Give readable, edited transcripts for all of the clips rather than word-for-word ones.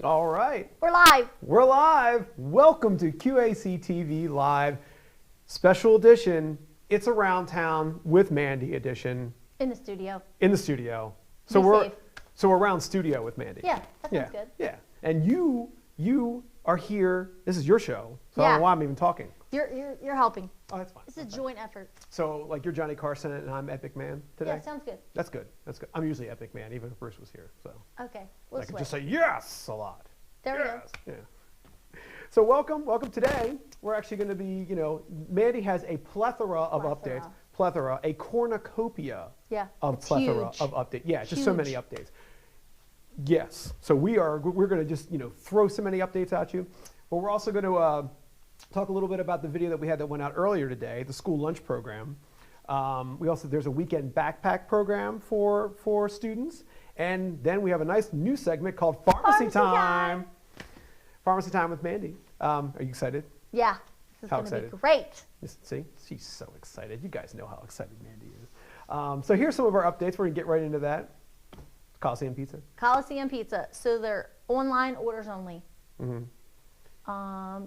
All right. We're live. We're live. Welcome to QAC TV Live Special Edition. It's Around Town with Mandy edition. In the studio. In the studio. Be safe. So we're around studio with Mandy. Yeah, that sounds good. Yeah. And you are here. This is your show. So I don't know why I'm even talking. You're helping. Oh, that's fine. It's a joint effort. So like you're Johnny Carson and I'm Epic Man today? Yeah, sounds good. That's good. That's good. I'm usually Epic Man, even if Bruce was here. So Okay. I can just say yes a lot. There yes. We go. Yeah. So welcome today. We're actually going to be, Mandy has a plethora of updates. A cornucopia of plethora of updates. Yeah, just so many updates. Yes. So we're going to just, throw so many updates at you. But we're also going to talk a little bit about the video that we had that went out earlier today, the school lunch program. There's a weekend backpack program for students. And then we have a nice new segment called Pharmacy Time. Pharmacy Time with Mandy. Are you excited? Yeah. This is going to be great. See, she's so excited. You guys know how excited Mandy is. So here's some of our updates. We're going to get right into that. Coliseum Pizza. Coliseum Pizza. So they're online orders only. Mm-hmm.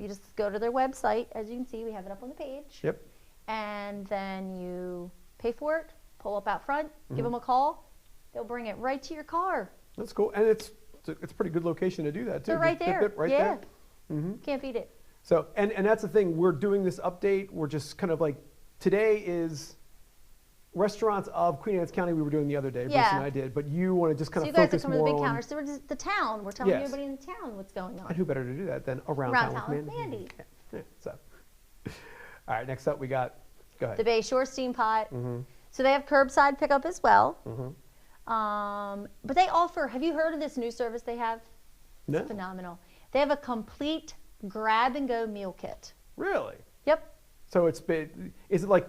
You just go to their website. As you can see, we have it up on the page. Yep. And then you pay for it, pull up out front, give them a call. They'll bring it right to your car. That's cool. And it's a pretty good location to do that, too. They're right there. Right there. Mm-hmm. Can't beat it. So, and that's the thing. We're doing this update. We're just kind of like, today is restaurants of Queen Anne's County we were doing the other day. Bruce and I did. But you want to just kind of focus more on... So you guys are coming to the big counters. So we're just the town. We're telling everybody in the town what's going on. And who better to do that than Around Town with Mandy. Yeah. So, all right, next up we got, go ahead. The Bay Shore Steam Pot. So they have curbside pickup as well. But they offer, have you heard of this new service they have? No. It's phenomenal. They have a complete grab-and-go meal kit. Really? Yep. So is it like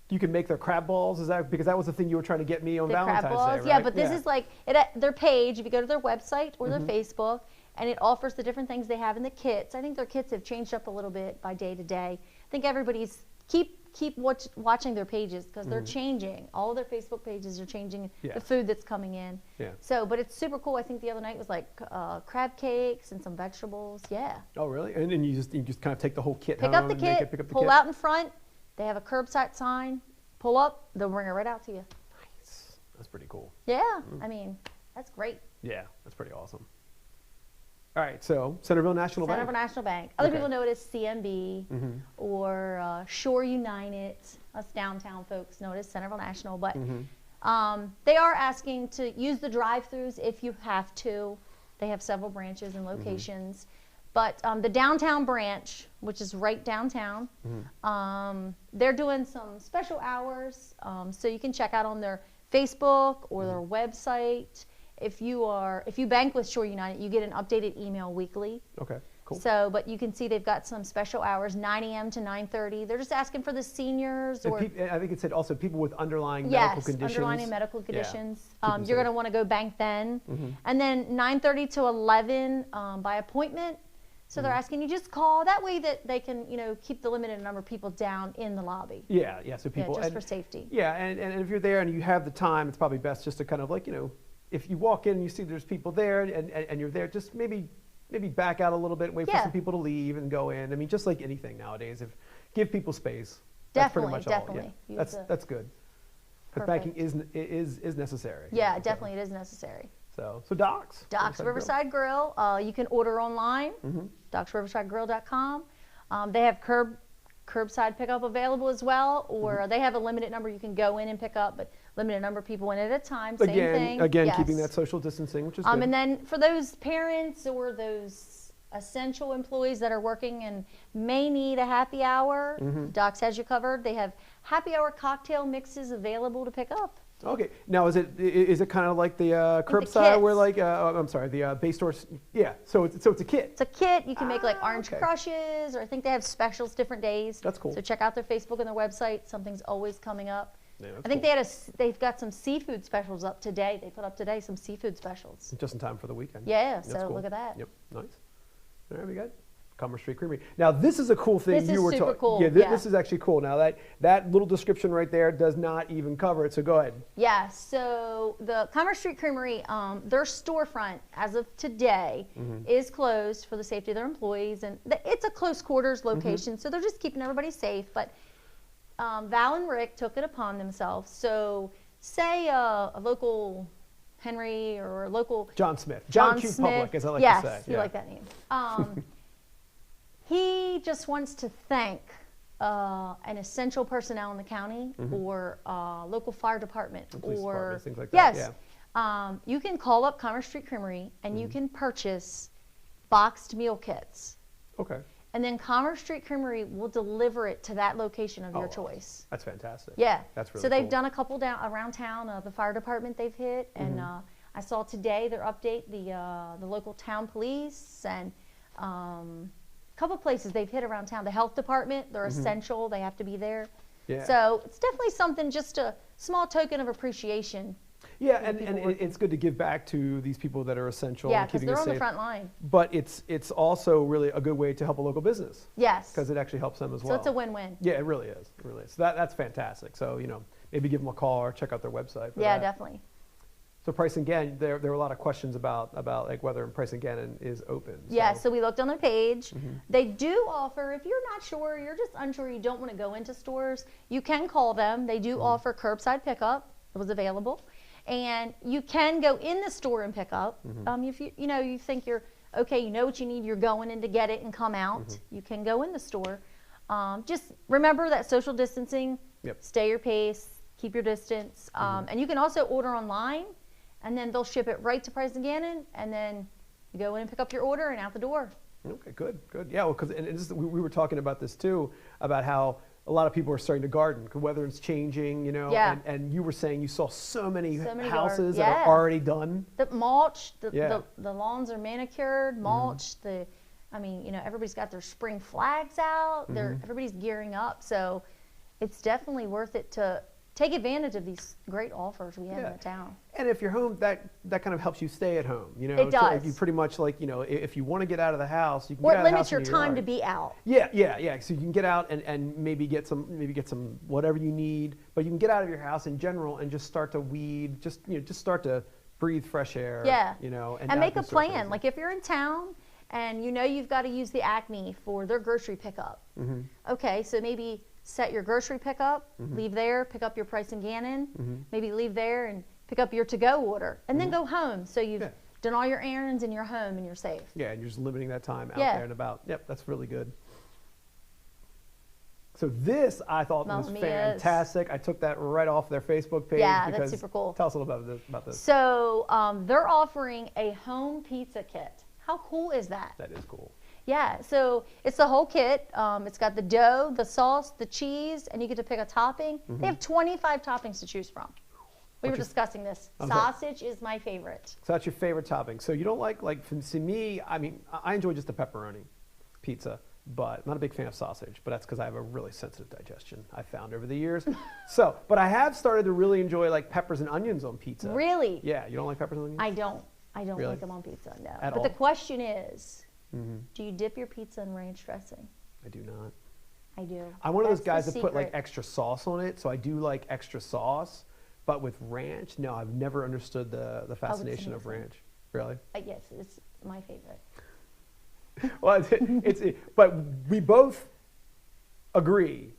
you can make their crab balls? Is that because that was the thing you were trying to get me on Valentine's Day, right? Yeah, but this is like their page. If you go to their website or their Facebook, and it offers the different things they have in the kits. I think their kits have changed up a little bit by day to day. I think everybody's keep watching their pages because they're changing. All of their Facebook pages are changing the food that's coming in. Yeah. So, but it's super cool. I think the other night was like crab cakes and some vegetables. Yeah. Oh, really? And then you just kind of take the whole kit home. Pick up the kit, pull out in front. They have a curbside sign. Pull up, they'll bring it right out to you. Nice. That's pretty cool. Yeah. I mean, that's great. Yeah, that's pretty awesome. All right, so Centreville National Bank. Centreville National Bank. Other people know it as CMB or Shore United. Us downtown folks know it as Centreville National. But they are asking to use the drive-thrus if you have to. They have several branches and locations. But the downtown branch, which is right downtown, they're doing some special hours. So you can check out on their Facebook or their website. If you bank with Shore United, you get an updated email weekly. Okay, cool. So, but you can see they've got some special hours, 9 a.m. to 9:30. They're just asking for the seniors. Or I think it said also people with underlying medical conditions. Yes, underlying medical conditions. You're going to want to go bank then. And then 9:30 to 11 by appointment. So they're asking you just call. That way that they can, keep the limited number of people down in the lobby. Yeah. So people. Just for safety. Yeah, and if you're there and you have the time, it's probably best just to kind of like, if you walk in and you see there's people there and you're there, just maybe back out a little bit, wait for some people to leave and go in. I mean, just like anything nowadays, give people space. That's pretty much all. Yeah. That's good. Because banking is necessary. Yeah, definitely it is necessary. So Doc's. Doc's Riverside Grill. You can order online, docsriversidegrill.com. They have curbside pickup available as well, or they have a limited number you can go in and pick up, but limited number of people in at a time. Same thing. Again, keeping that social distancing, which is good. And then for those parents or those essential employees that are working and may need a happy hour, Doc's has you covered. They have happy hour cocktail mixes available to pick up. Okay. Now, is it kind of like the curbside where like I'm sorry, the Bay stores? Yeah. So it's a kit. It's a kit. You can make like orange crushes, or I think they have specials different days. That's cool. So check out their Facebook and their website. Something's always coming up. Yeah, I think they've got some seafood specials up today. They put up today some seafood specials. Just in time for the weekend. Yeah. That's So cool. look at that. Yep. Nice. All right, we got Street Creamery. Now, this is a cool thing this you were talking. Cool. Yeah, this is actually cool. Now, that little description right there does not even cover it, so go ahead. Yeah, so the Commerce Street Creamery, their storefront, as of today, is closed for the safety of their employees, and it's a close quarters location, so they're just keeping everybody safe, but Val and Rick took it upon themselves. So say a local Henry or a local John Smith. John Q. Smith. Public, as I like yes, to say. Yes, you like that name. He just wants to thank an essential personnel in the county or local fire department or things like yes. That. Yeah. You can call up Commerce Street Creamery and you can purchase boxed meal kits. Okay. And then Commerce Street Creamery will deliver it to that location of your choice. That's fantastic. Yeah. That's really So they've cool. done a couple down around town. The fire department they've hit, and I saw today their update the local town police and a couple places they've hit around town. The health department, they're essential. They have to be there. Yeah. So it's definitely something, just a small token of appreciation. Yeah, and it's good to give back to these people that are essential. Yeah, and because keeping they're us on the safe. front line. But it's also really a good way to help a local business. Yes. Because it actually helps them as well. So it's a win-win. Yeah, it really is. It really is. So that's fantastic. So, maybe give them a call or check out their website. Yeah, definitely. So Price and Gannon, there were a lot of questions about like whether Price and Gannon is open. Yeah, so we looked on their page. They do offer, if you're not sure, you're just unsure, you don't want to go into stores, you can call them. They do offer curbside pickup. It was available. And you can go in the store and pick up. If you think you're okay, you know what you need, you're going in to get it and come out. You can go in the store. Just remember that social distancing. Yep. Stay your pace, keep your distance, and you can also order online, and then they'll ship it right to Price and Gannon, and then you go in and pick up your order and out the door. Okay, good. Yeah, well, because we were talking about this too, about how a lot of people are starting to garden. Weather is changing, Yeah. and you were saying you saw so many houses yeah. that are already done. The mulch, Yeah. the lawns are manicured, mulched. Everybody's got their spring flags out. Everybody's gearing up, so it's definitely worth it to take advantage of these great offers we have in the town. And if you're home, that kind of helps you stay at home. It does. You pretty much if you want to get out of the house, you can Or get out it of the limits house your in time yard. to be out. Yeah. So you can get out and maybe get some whatever you need, but you can get out of your house in general and just start to weed, just start to breathe fresh air. Yeah. And make a not start plan. crazy. Like if you're in town and you've got to use the Acme for their grocery pickup. Okay, so maybe set your grocery pickup, leave there, pick up your Price and Gannon, maybe leave there and pick up your to-go order, and then go home. So you've done all your errands and you're home and you're safe. Yeah, and you're just limiting that time out there and about. Yep, that's really good. So this I thought was fantastic. I took that right off their Facebook page. Yeah, because that's super cool. Tell us a little about this. So they're offering a home pizza kit. How cool is that? That is cool. Yeah, so it's the whole kit. It's got the dough, the sauce, the cheese, and you get to pick a topping. They have 25 toppings to choose from. We were discussing this. Sausage is my favorite. So that's your favorite topping. So you don't like see me, I enjoy just the pepperoni pizza, but I'm not a big fan of sausage, but that's because I have a really sensitive digestion, I found over the years. But I have started to really enjoy like peppers and onions on pizza. Really? Yeah, you don't like peppers and onions? I don't Really? like them on pizza, no. At but all? the question is, do you dip your pizza in ranch dressing? I do not. I do. I'm one of those guys That's the that put like secret. extra sauce on it, so I do like extra sauce. But with ranch, no, I've never understood the fascination of ranch. Really? Yes, it's my favorite. Well, but we both agree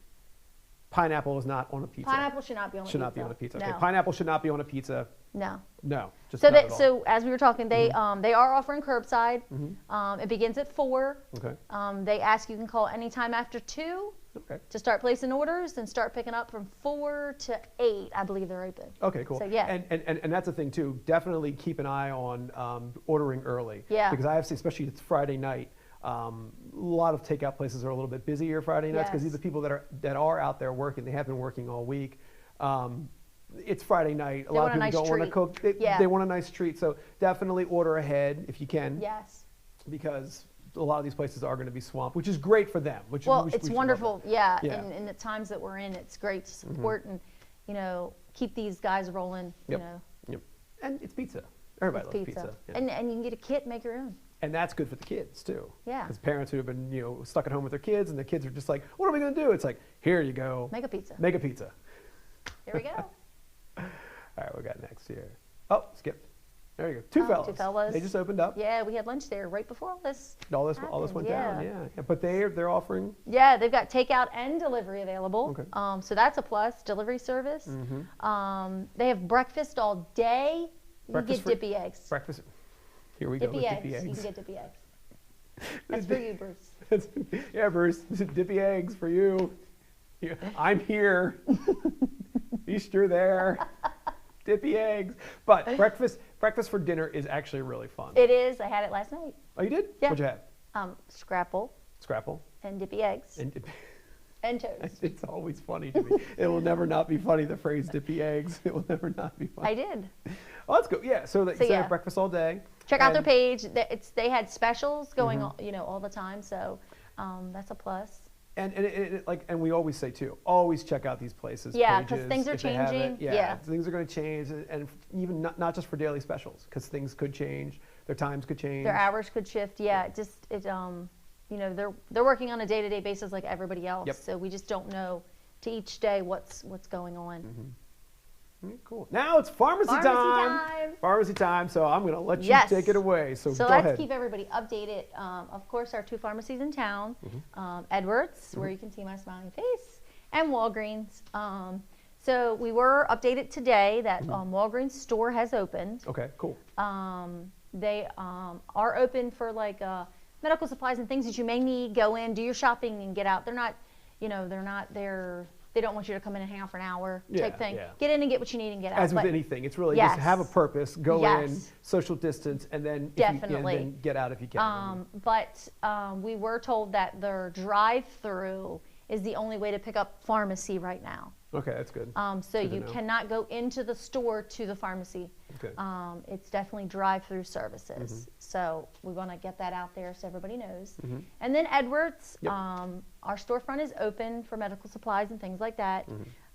pineapple is not on a pizza. Pineapple should not be on a pizza. Should not be on a pizza. No. Okay, pineapple should not be on a pizza. No. No, just So not at all. so as we were talking, they are offering curbside. It begins at 4. Okay. They ask you can call anytime after 2 to start placing orders and start picking up from 4 to 8. I believe they're open. Okay, cool. So yeah. And that's the thing too. Definitely keep an eye on ordering early. Yeah. Because I have seen, especially it's Friday night. A lot of takeout places are a little bit busier Friday nights because these are people that are out there working. They have been working all week. It's Friday night. A lot of people don't want to cook. They want a nice treat. So definitely order ahead if you can. Yes. Because a lot of these places are going to be swamped, which is great for them. It's wonderful. Yeah. In the times that we're in, it's great to support and keep these guys rolling. Yep. And it's pizza. Everybody loves pizza. Yeah. And you can get a kit, make your own. And that's good for the kids too. Yeah. Because parents who have been, stuck at home with their kids, and the kids are just like, what are we going to do? It's like, here you go. Make a pizza. Make a pizza. Here we go. All right, what we got next here? Oh, skipped. There you go. Two fellas. Two fellas. They just opened up. Yeah, we had lunch there right before all this. All this went down. Yeah. But they're offering. Yeah, they've got takeout and delivery available. Okay. So that's a plus. Delivery service. They have breakfast all day. You get dippy eggs. Breakfast. Here we go. Dippy eggs. You can get dippy eggs. That's for you, Bruce. Yeah, Bruce. Dippy eggs for you. I'm here. Easter there. Dippy eggs. But breakfast for dinner is actually really fun. It is. I had it last night. Oh, you did? Yeah. What'd you have? Scrapple. Scrapple. And dippy eggs. And toast. It's always funny to me. It will never not be funny, the phrase dippy eggs. It will never not be funny. I did. Oh, that's good. Yeah, so they have breakfast all day. Check out their page. They had specials going on, all the time. So that's a plus. And we always say too, always check out these places. Yeah, because things are changing. Yeah, things are going to change, and even not just for daily specials, because things could change, their times could change, their hours could shift. Yeah, they're working on a day-to-day basis like everybody else. Yep. So we just don't know to each day what's going on. Cool. Now it's pharmacy time. Pharmacy time. So I'm going to let you take it away. So go ahead. Let's keep everybody updated. Of course, our two pharmacies in town, Edwards, where you can see my smiling face, and Walgreens. So we were updated today that Walgreens store has opened. Okay, cool. They are open for like medical supplies and things that you may need. Go in, do your shopping, and get out. They're not, they don't want you to come in and hang out for an hour type thing. Yeah. Get in and get what you need and get out. As with anything, it's really just have a purpose, go in, social distance, and then then get out if you can. But we were told that their drive-through is the only way to pick up pharmacy right now. Okay, that's good. So you cannot go into the store to the pharmacy. Okay. It's definitely drive-through services. So we want to get that out there so everybody knows. And then Edwards, our storefront is open for medical supplies and things like that.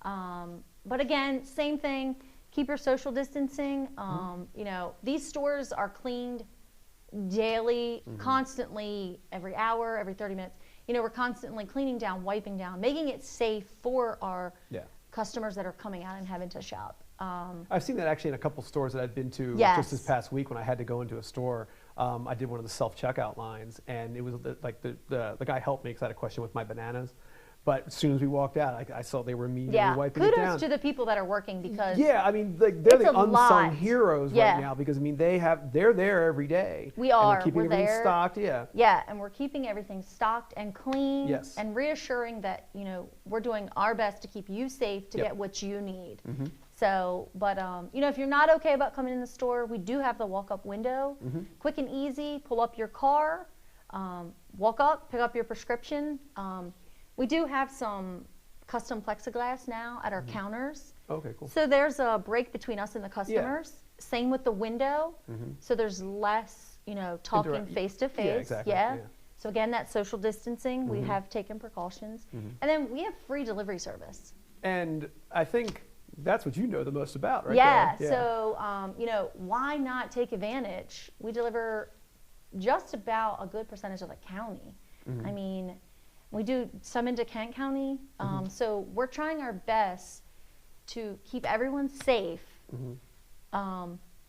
But again, same thing. Keep your social distancing. These stores are cleaned daily, constantly, every hour, every 30 minutes. We're constantly cleaning down, wiping down, making it safe for our customers that are coming out and having to shop. I've seen that actually in a couple stores that I've been to just this past week when I had to go into a store. I did one of the self-checkout lines, and it was the guy helped me because I had a question with my bananas. But as soon as we walked out, I saw they were immediately wiping it down. Kudos to the people that are working because they're the unsung heroes right now because they're there every day. We are. And keeping everything stocked. Yeah, and we're keeping everything stocked and clean. Yes. And reassuring that we're doing our best to keep you safe to get what you need. So, but if you're not okay about coming in the store, we do have the walk-up window, quick and easy. Pull up your car, walk up, pick up your prescription. We do have some custom plexiglass now at our counters. Okay, cool. So there's a break between us and the customers. Yeah. Same with the window. So there's less, talking face to face. Yeah, exactly. So again, that social distancing, we have taken precautions. And then we have free delivery service. And I think that's what you know the most about, right? Yeah. So, why not take advantage? We deliver just about a good percentage of the county. I mean, we do some into Kent County, so we're trying our best to keep everyone safe,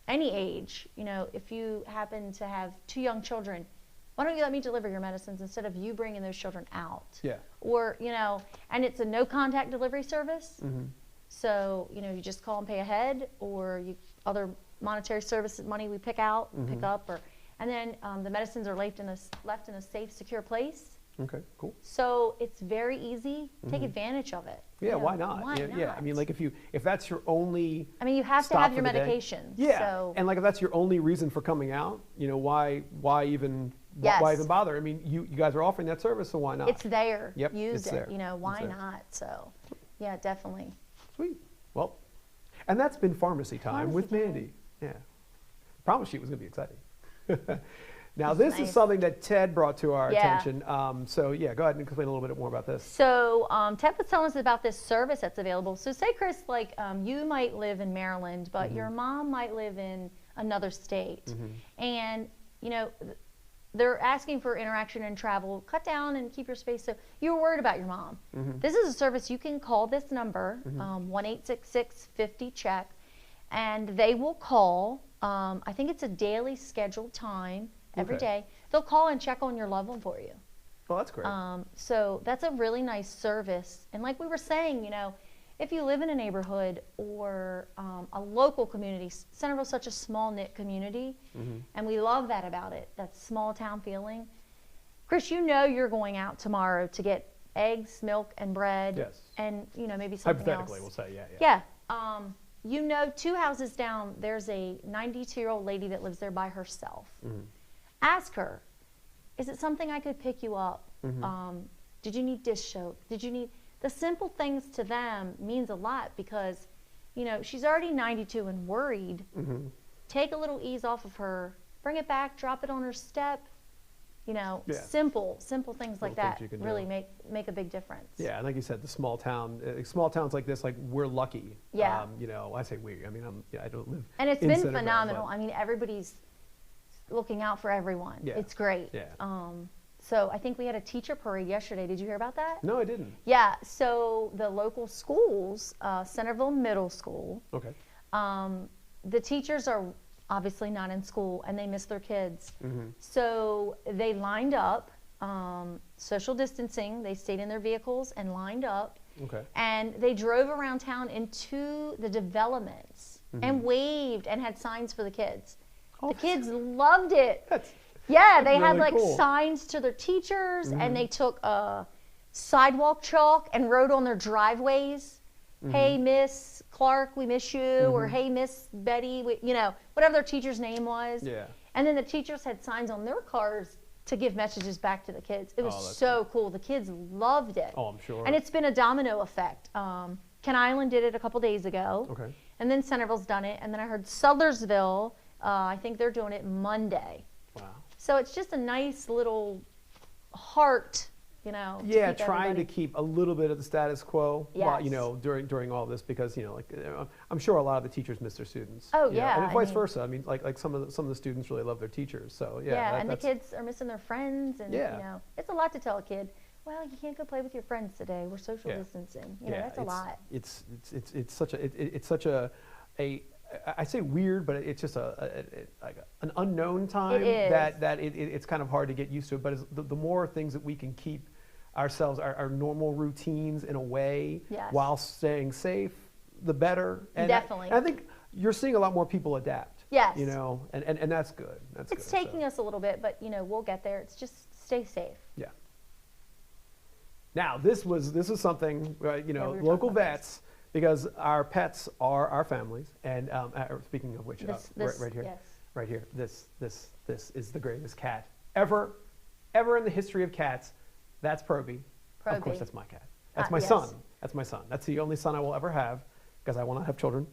any age. If you happen to have 2 young children, why don't you let me deliver your medicines instead of you bringing those children out? Yeah. Or, and it's a no-contact delivery service, so, you just call and pay ahead, or other monetary services money we pick out, pick up, and then the medicines are left in a safe, secure place. Okay, cool. So it's very easy. Take advantage of it. Yeah, why not? Why not? Yeah, I mean, like if that's your only you have to have your medication. Yeah, so. And like if that's your only reason for coming out, why even bother? I mean, you guys are offering that service, so why not? It's there. Yep, Use it. There. Why not? So, yeah, definitely. Sweet. Well, and that's been pharmacy time with Mandy. Yeah. I promised you it was going to be exciting. Now, this is something that Ted brought to our attention. So, go ahead and explain a little bit more about this. So, Ted was telling us about this service that's available. So, say, Chris, like you might live in Maryland, but your mom might live in another state. And, they're asking for interaction and travel. Cut down and keep your space. So you were worried about your mom. This is a service you can call this number, 1-866-50-CHECK, and they will call. I think it's a daily scheduled time every day. They'll call and check on your loved one for you. Well, that's great. So that's a really nice service. And like we were saying, if you live in a neighborhood or a local community, Centreville is such a small knit community, and we love that about it, that small town feeling. Chris, you're going out tomorrow to get eggs, milk, and bread, and maybe something hypothetically, else. We'll say, yeah. 2 houses down, there's a 92-year-old lady that lives there by herself. Ask her, is it something I could pick you up? Did you need dish soap? Did you need... The simple things to them means a lot because, she's already 92 and worried. Take a little ease off of her, bring it back, drop it on her step. Simple things like that really make a big difference. Yeah, and like you said, the small towns like this, like we're lucky. Yeah. I say we. I mean, I don't live. And it's been phenomenal. I mean, everybody's looking out for everyone. Yeah. It's great. Yeah. So I think we had a teacher parade yesterday. Did you hear about that? No, I didn't. Yeah. So the local schools, Centreville Middle School. Okay. The teachers are obviously not in school and they miss their kids. So they lined up, social distancing. They stayed in their vehicles and lined up. Okay. And they drove around town into the developments and waved and had signs for the kids. Oh, the kids loved it. They had like cool signs to their teachers, and they took sidewalk chalk and wrote on their driveways, "Hey, Miss Clark, we miss you," or "Hey, Miss Betty," whatever their teacher's name was. Yeah. And then the teachers had signs on their cars to give messages back to the kids. It was so cool. The kids loved it. Oh, I'm sure. And it's been a domino effect. Ken Island did it a couple days ago. Okay. And then Centreville's done it. And then I heard Sudlersville, I think they're doing it Monday. Wow. So it's just a nice little heart, Yeah, trying to keep a little bit of the status quo, while, during all this, because I'm sure a lot of the teachers miss their students. Oh yeah, and vice versa. I mean, like some of the students really love their teachers. So yeah. Yeah, and the kids are missing their friends, and it's a lot to tell a kid. Well, you can't go play with your friends today. We're social distancing. That's a lot. It's such a I say weird, but it's just like an unknown time that it's kind of hard to get used to it. But the more things that we can keep ourselves, our normal routines in a way, while staying safe, the better. And definitely. I think you're seeing a lot more people adapt. Yes. And that's good. It's taking us a little bit, but we'll get there. It's just stay safe. Yeah. Now this is something local vets. Because our pets are our families, and speaking of which, right here, this is the greatest cat ever in the history of cats. That's Proby. Of course, that's my cat. That's my son. That's my son. That's the only son I will ever have, because I will not have children.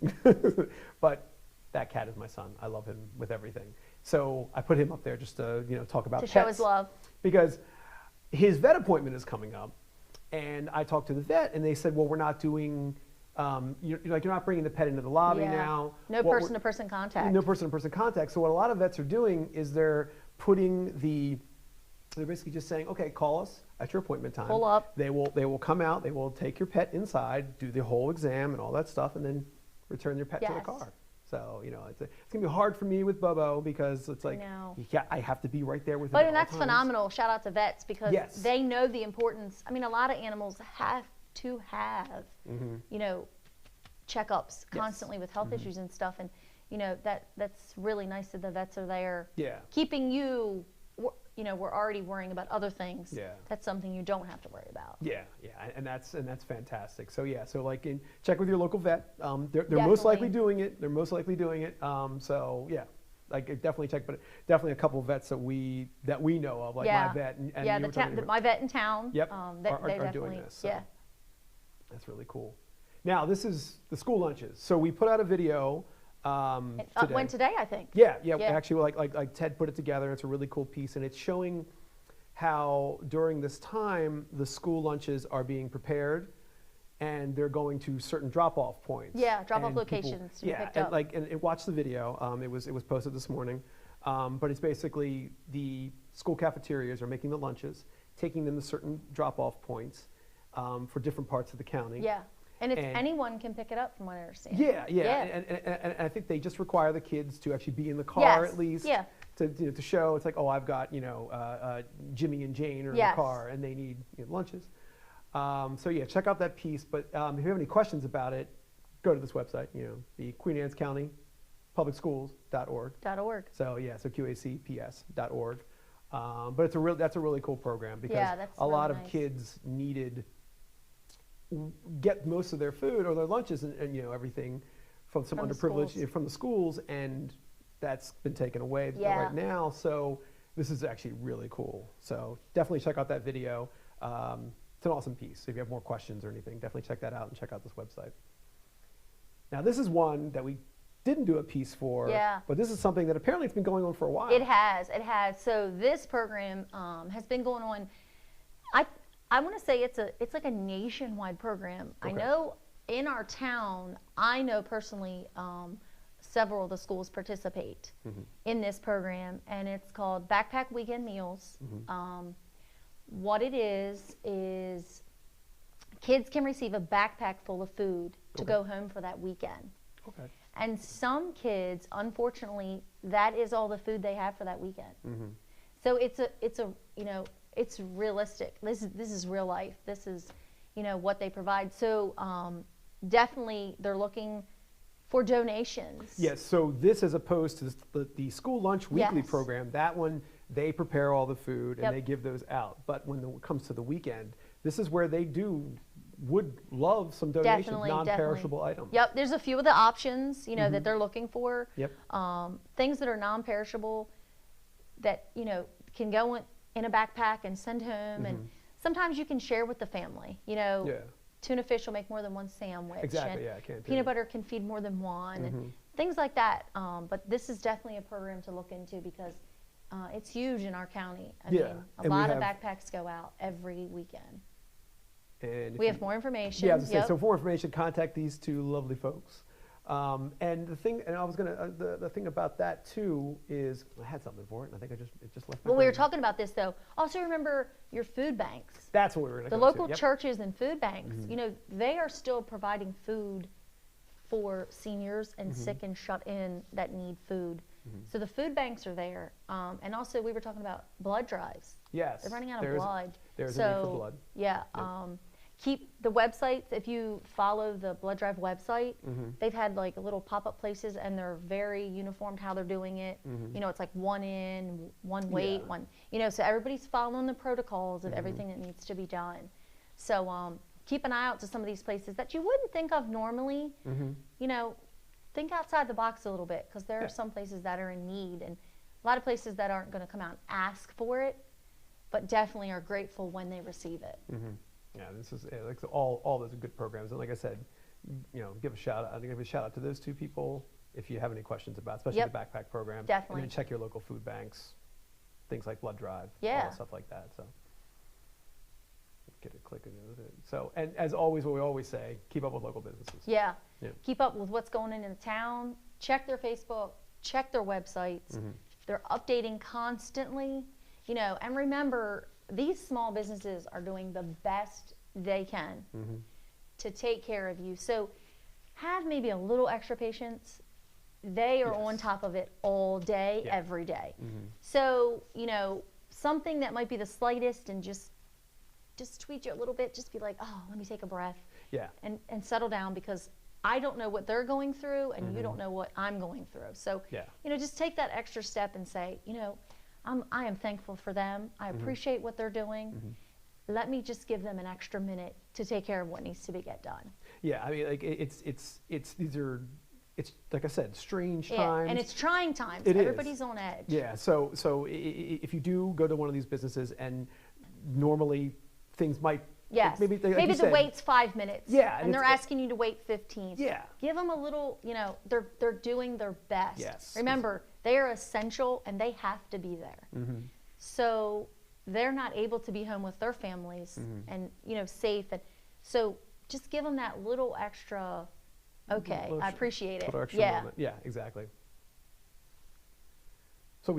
But that cat is my son. I love him with everything. So I put him up there just to talk about pets. To show his love. Because his vet appointment is coming up, and I talked to the vet, and they said, well, we're not doing. You're not bringing the pet into the lobby now. No person-to-person contact. No person-to-person contact. So what a lot of vets are doing is they're basically just saying, okay, call us at your appointment time. Pull up. They will come out. They will take your pet inside, do the whole exam and all that stuff, and then return your pet to the car. So it's gonna be hard for me with Bobo, because it's like I have to be right there with him. But that's phenomenal. Shout out to vets, because they know the importance. I mean, a lot of animals have to have checkups constantly with health issues and stuff, and that's really nice that the vets are there keeping you. We're already worrying about other things. That's something you don't have to worry about. And that's fantastic. So check with your local vet. They're most likely doing it. Like definitely check, but definitely a couple of vets that we know of, like my vet and my vet in town. Yep, are doing this. So. That's really cool. Now, this is the school lunches. So we put out a video today. Went today, I think. Yeah. Actually, like Ted put it together. It's a really cool piece, and it's showing how during this time the school lunches are being prepared, and they're going to certain drop-off points. Yeah, drop-off locations to be picked up. And watch the video. It was posted this morning, but it's basically the school cafeterias are making the lunches, taking them to certain drop-off points for different parts of the county. Yeah. And anyone can pick it up, from what I understand. Yeah. And I think they just require the kids to actually be in the car at least. Yeah. To show it's like, oh, I've got, Jimmy and Jane are in the car and they need lunches. So yeah, check out that piece. But if you have any questions about it, go to this website, the Queen Anne's County Public Schools.org. So yeah, so QACPS.org. But that's a really cool program because a lot of kids get most of their food or their lunches and everything from some underprivileged from the schools, and that's been taken away right now. So this is actually really cool. So definitely check out that video. It's an awesome piece. So if you have more questions or anything, definitely check that out and check out this website. Now this is one that we didn't do a piece for, but this is something that apparently it's been going on for a while. It has. So this program has been going on. I want to say it's like a nationwide program. Okay. I know in our town, I know personally several of the schools participate in this program, and it's called Backpack Weekend Meals. What it is kids can receive a backpack full of food to go home for that weekend. Okay. And some kids, unfortunately, that is all the food they have for that weekend. So it's realistic. This is real life. This is, what they provide. So definitely they're looking for donations. Yes, so this as opposed to the school lunch weekly program, that one, they prepare all the food and they give those out. But when it comes to the weekend, this is where they would love some donations, non-perishable items. Yep, there's a few of the options, that they're looking for. Yep. Things that are non-perishable that, can go in a backpack and send home. And sometimes you can share with the family, tuna fish will make more than one sandwich. Exactly, and peanut butter can feed more than one, and things like that. But this is definitely a program to look into because it's huge in our county. I mean, a lot of backpacks go out every weekend. And we have more information. Yeah, I was going to say, so for more information, contact these two lovely folks. And the thing, the thing about that too is, I had something for it, and I think it just left. Well, we were talking about this though. Also, remember your food banks. That's what we were going to. The local churches and food banks. They are still providing food for seniors and sick and shut in that need food. So the food banks are there, and also we were talking about blood drives. Yes, they're running out of blood. There's a need for blood. Yeah. Keep the websites, if you follow the blood drive website, they've had like little pop-up places and they're very uniformed how they're doing it. It's like one in, one wait, one, so everybody's following the protocols of everything that needs to be done. So keep an eye out to some of these places that you wouldn't think of normally. Think outside the box a little bit because there are some places that are in need and a lot of places that aren't going to come out and ask for it, but definitely are grateful when they receive it. Yeah, this is like all those good programs, and like I said, give a shout out to those two people if you have any questions about, especially the backpack program. Definitely. And then check your local food banks, things like blood drive, all that stuff like that. So get it clicking. So, and as always, what we always say, keep up with local businesses. Yeah. Keep up with what's going on in the town. Check their Facebook. Check their websites. They're updating constantly. And remember, these small businesses are doing the best they can to take care of you. So have maybe a little extra patience. They are on top of it all day, every day. So, something that might be the slightest and just tweak you a little bit, just be like, oh, let me take a breath. And settle down because I don't know what they're going through and you don't know what I'm going through. So, just take that extra step and say, I am thankful for them. I appreciate what they're doing. Let me just give them an extra minute to take care of what needs to get done. Yeah, I mean, like it's like I said, strange times. And it's trying times. Everybody's on edge. Yeah, so if you do go to one of these businesses and normally things might maybe the wait's 5 minutes. Yeah, and they're asking you to wait 15. Yeah, give them a little. They're doing their best. Yes. Remember, they are essential and they have to be there. So they're not able to be home with their families and safe. And so just give them that little extra. Okay, I appreciate it. Moment. Yeah, exactly. So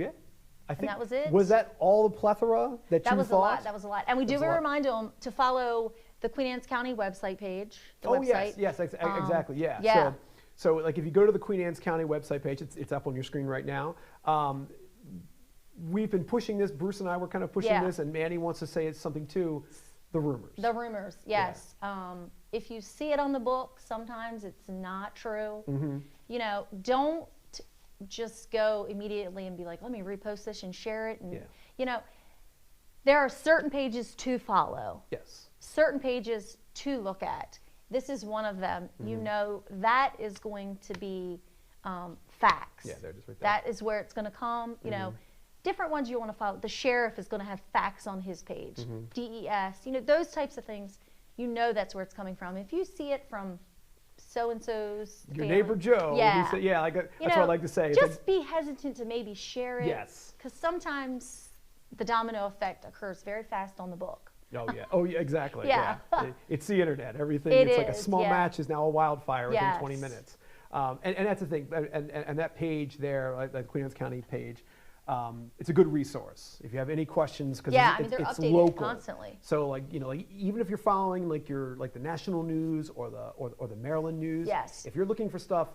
And that was it. Was that all the plethora that you thought? That was a lot. That was a lot. And we do remind them to follow the Queen Anne's County website page. The website. Yes, exactly. Yeah. Yeah. So like if you go to the Queen Anne's County website page, it's up on your screen right now. We've been pushing this. Bruce and I were kind of pushing this, and Mandy wants to say something too. The rumors. The rumors, yes. Yeah. If you see it on the book, sometimes it's not true. You know, don't just go immediately and be like, let me repost this and share it. And, you know, there are certain pages to follow. Yes. Certain pages to look at. This is one of them. You know, that is going to be facts. Yeah, they're just right there. That is where it's going to come. You know, different ones you want to follow. The sheriff is going to have facts on his page. DES, you know, those types of things. You know that's where it's coming from. If you see it from so-and-so's your neighbor Joe, yeah, that's what I like to say. Just be hesitant to maybe share it. Yes. Because sometimes the domino effect occurs very fast on the book. Oh yeah, exactly. Yeah. It's the internet. Everything. It's like a small match is now a wildfire within 20 minutes. And that's the thing. And that page there, like the Queen Anne's County page, it's a good resource if you have any questions, because they're it's updated local constantly. So like even if you're following like the national news or the Maryland news, if you're looking for stuff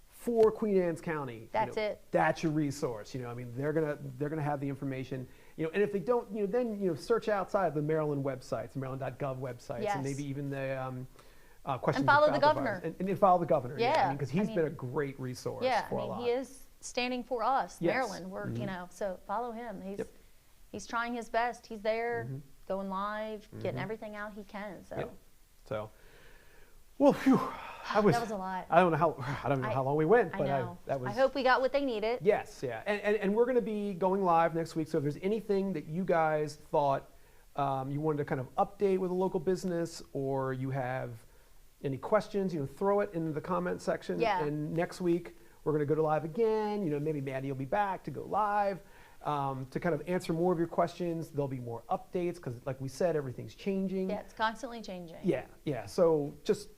for Queen Anne's County, that's it. That's your resource. I mean they're gonna have the information. And if they don't, then search outside the Maryland websites, the Maryland.gov websites, and maybe even the questions. And follow the governor. And follow the governor. Yeah, because he's been a great resource. For a lot. He is standing for us, Maryland. We're so follow him. He's trying his best. He's there, going live, getting everything out he can. So well, phew, that was a lot. I don't know how long we went, but I hope we got what they needed. Yes, yeah, and we're going to be going live next week. So if there's anything that you guys thought you wanted to kind of update with a local business, or you have any questions, throw it in the comment section. And next week we're going to go to live again. Maybe Mandy will be back to go live to kind of answer more of your questions. There'll be more updates because, like we said, everything's changing. Yeah, it's constantly changing. Yeah. So just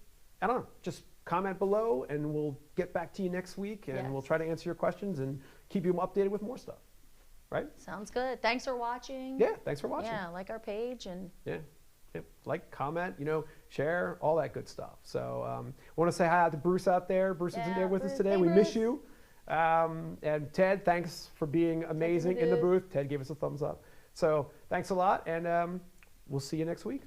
comment below, and we'll get back to you next week, and we'll try to answer your questions and keep you updated with more stuff. Right? Sounds good. Thanks for watching. Yeah, thanks for watching. Yeah, like our page and. Yeah. Like, comment, share, all that good stuff. So I want to say hi to Bruce out there. Bruce isn't there with us today. We miss you. And Ted, thanks for being amazing in the booth. Ted gave us a thumbs up. So thanks a lot, and we'll see you next week.